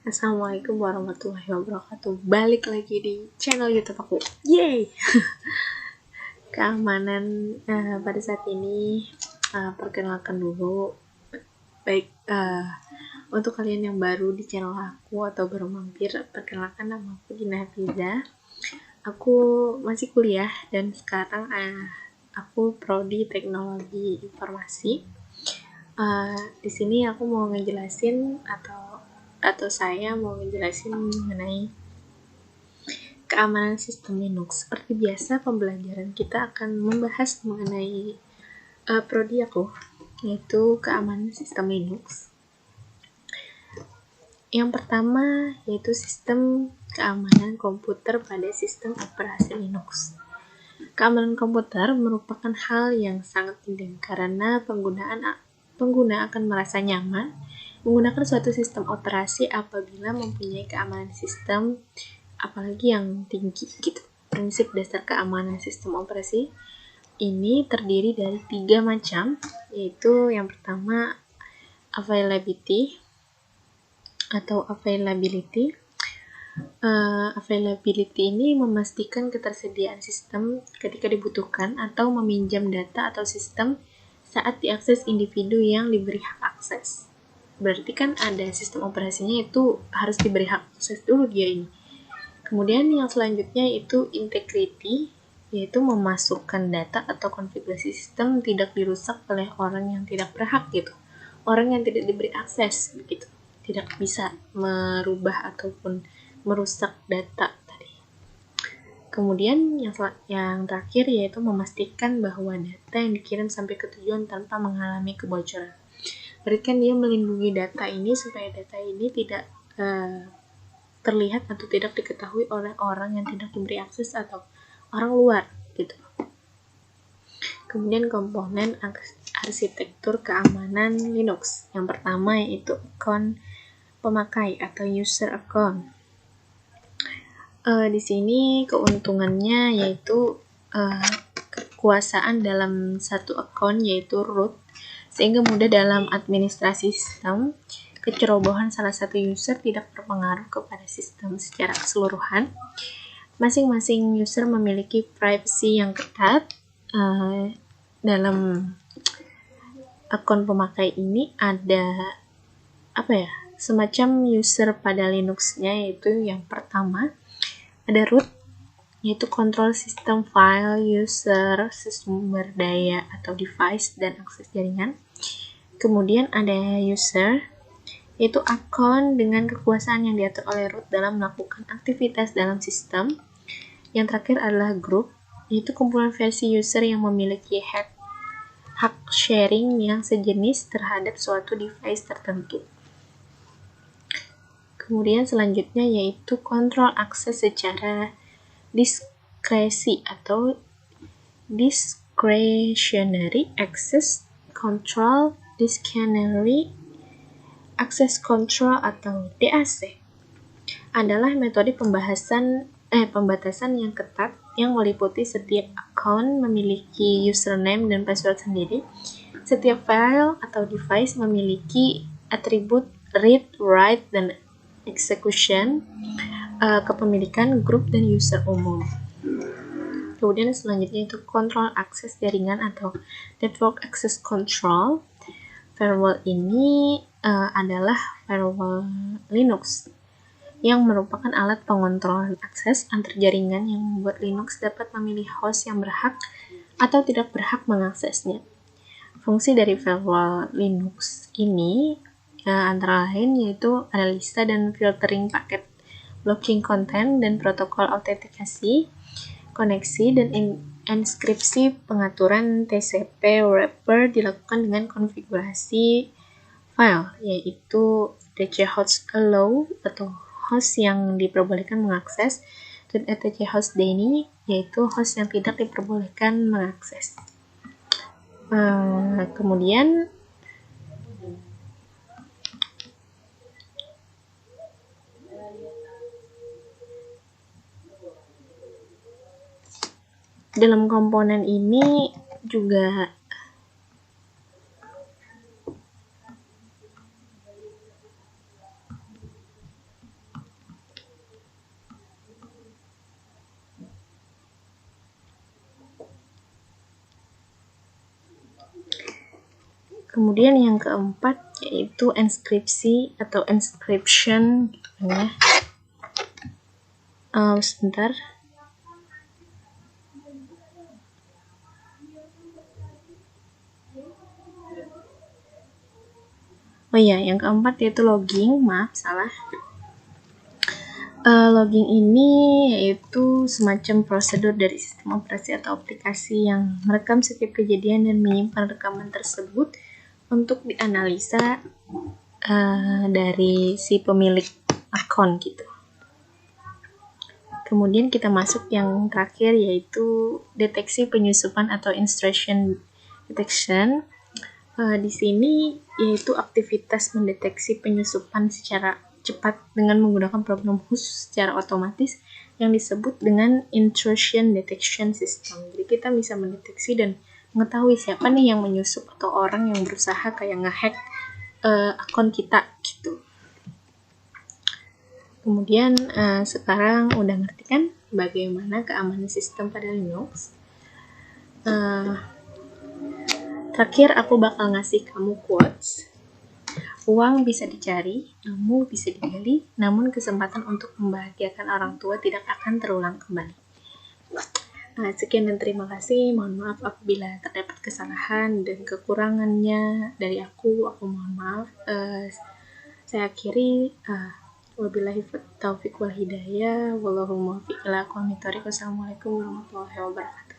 Assalamualaikum warahmatullahi wabarakatuh. Balik lagi di channel YouTube aku. Yeay! Keamanan pada saat ini, perkenalkan dulu. Baik, untuk kalian yang baru di channel aku atau baru mampir, perkenalkan nama aku Gina Hafiza. Aku masih kuliah dan sekarang aku prodi teknologi informasi. Di sini aku mau ngejelasin atau saya mau ngejelasin mengenai keamanan sistem Linux. Seperti biasa, pembelajaran kita akan membahas mengenai prodi aku, yaitu keamanan sistem Linux. Yang pertama yaitu sistem keamanan komputer pada sistem operasi Linux. Keamanan komputer merupakan hal yang sangat penting karena pengguna akan merasa nyaman menggunakan suatu sistem operasi apabila mempunyai keamanan sistem, apalagi yang tinggi gitu. Prinsip dasar keamanan sistem operasi ini terdiri dari 3 macam, yaitu yang pertama availability. Availability ini memastikan ketersediaan sistem ketika dibutuhkan atau meminjam data atau sistem saat diakses individu yang diberi hak akses. Berarti kan ada sistem operasinya itu harus diberi hak akses dulu dia ini. Kemudian yang selanjutnya itu integrity, yaitu memasukkan data atau konfigurasi sistem tidak dirusak oleh orang yang tidak berhak gitu. Orang yang tidak diberi akses begitu. Tidak bisa merubah ataupun merusak data tadi. Kemudian yang terakhir yaitu memastikan bahwa data yang dikirim sampai ke tujuan tanpa mengalami kebocoran. Berarti kan dia melindungi data ini supaya data ini tidak terlihat atau tidak diketahui oleh orang yang tidak diberi akses atau orang luar gitu. Kemudian komponen arsitektur keamanan Linux. Yang pertama yaitu akun pemakai atau user account. Di sini keuntungannya yaitu kekuasaan dalam satu akun yaitu root, sehingga mudah dalam administrasi sistem. Kecerobohan salah satu user tidak berpengaruh kepada sistem secara keseluruhan. Masing-masing user memiliki privacy yang ketat. Dalam akun pemakai ini ada semacam user pada Linux-nya, yaitu yang pertama ada root, yaitu kontrol sistem file, user, sumber daya atau device dan akses jaringan. Kemudian ada user, yaitu akun dengan kekuasaan yang diatur oleh root dalam melakukan aktivitas dalam sistem. Yang terakhir adalah group, yaitu kumpulan versi user yang memiliki hak sharing yang sejenis terhadap suatu device tertentu. Kemudian selanjutnya yaitu kontrol akses secara diskresi atau discretionary access control, discretionary access control atau DAC adalah metode pembatasan yang ketat yang meliputi setiap akun memiliki username dan password sendiri. Setiap file atau device memiliki atribut read, write, dan execution, kepemilikan grup dan user umum. Kemudian selanjutnya itu kontrol akses jaringan atau network access control. Firewall ini adalah firewall Linux yang merupakan alat pengontrolan akses antar jaringan yang membuat Linux dapat memilih host yang berhak atau tidak berhak mengaksesnya. Fungsi dari firewall Linux ini antara lain yaitu analisa dan filtering paket, blocking konten dan protokol autentikasi, koneksi dan enskripsi. Pengaturan TCP wrapper dilakukan dengan konfigurasi file, yaitu etc host allow atau host yang diperbolehkan mengakses, dan etc host deny, yaitu host yang tidak diperbolehkan mengakses. Kemudian dalam komponen ini juga Kemudian yang keempat yaitu enskripsi atau encryption gitu kan ya. Sebentar. Oh iya, yang keempat yaitu logging. Maaf, salah. Logging ini yaitu semacam prosedur dari sistem operasi atau aplikasi yang merekam setiap kejadian dan menyimpan rekaman tersebut untuk dianalisa dari si pemilik akun gitu. Kemudian kita masuk yang terakhir yaitu deteksi penyusupan atau intrusion detection. Di sini yaitu aktivitas mendeteksi penyusupan secara cepat dengan menggunakan program khusus secara otomatis yang disebut dengan intrusion detection system. Jadi kita bisa mendeteksi dan mengetahui siapa nih yang menyusup atau orang yang berusaha kayak ngehack akun kita gitu. Kemudian sekarang udah ngerti kan bagaimana keamanan sistem pada Linux. Terakhir aku bakal ngasih kamu quotes. Uang bisa dicari, ilmu bisa digali, namun kesempatan untuk membahagiakan orang tua tidak akan terulang kembali. Sekian dan terima kasih. Mohon maaf apabila terdapat kesalahan dan kekurangannya dari aku mohon maaf. Saya akhiri. Wabillahi taufiq wal hidayah. Wallahu muwaffiq ila aqwamit thoriq. Wassalamualaikum warahmatullahi wabarakatuh.